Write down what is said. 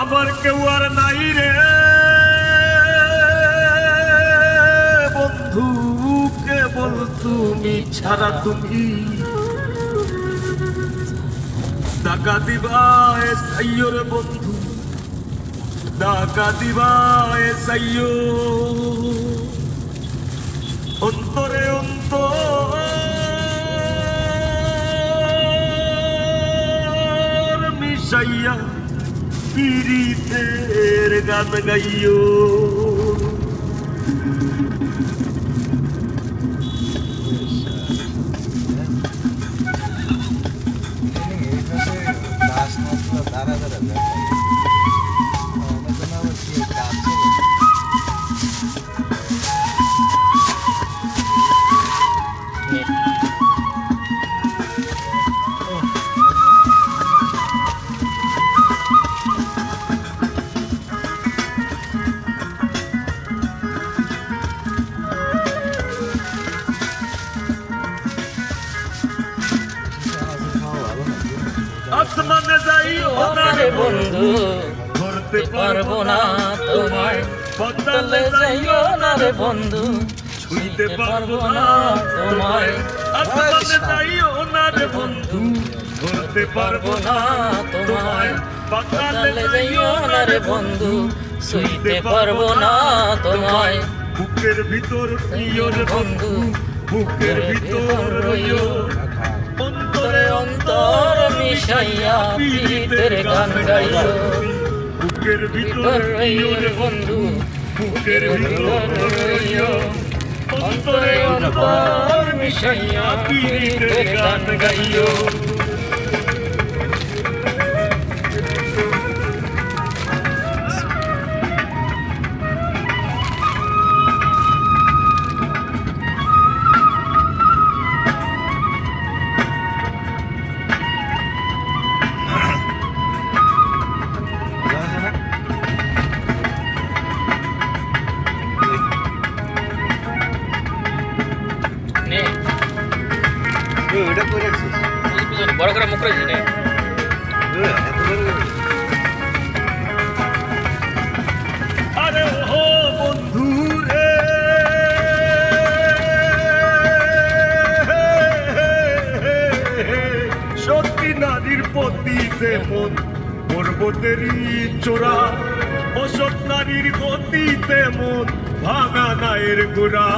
আমার কেউ আর নাই রে বন্ধু, কেবল তুমি ছাড়া। তুমি টাকা দিবায় সাইয়ো রে বন্ধু, টাকা দিবায় সাইয়ো। অন্তরে অন্তর মিশাইয়া পীড়িতের গান গাইও। আসমানে যাইও না রে বন্ধু, ধরতে পারবো না তোমায়। পাতালে যাইও না রে বন্ধু, ছুঁইতে পারবো না তোমায়। আসমানে যাইও না রে বন্ধু, ধরতে পারবো না তোমায়। পাতালে যাইও না রে বন্ধু, ছুঁইতে পারবো না তোমায়। বুকের ভিতর প্রিয় রে বন্ধু, বুকের ভিতর রইও। অন্তরে অন্তর মিশাইয়া পীড়িতের গান গাইও। বুকের ভিতর রইও রে বন্ধু, বুকের ভিতর রইও। অন্তরে অন্তর মিশাইয়া পীড়িতের গান গাইও। বড় করে মুখ করেছি রে। আরে ও বন্ধু রে, সত্যি নারীর প্রতি যেমন পর্বতেরই চোরা, অসৎ নারীর গতি তেমন ভাঙা গায়ের গোড়া।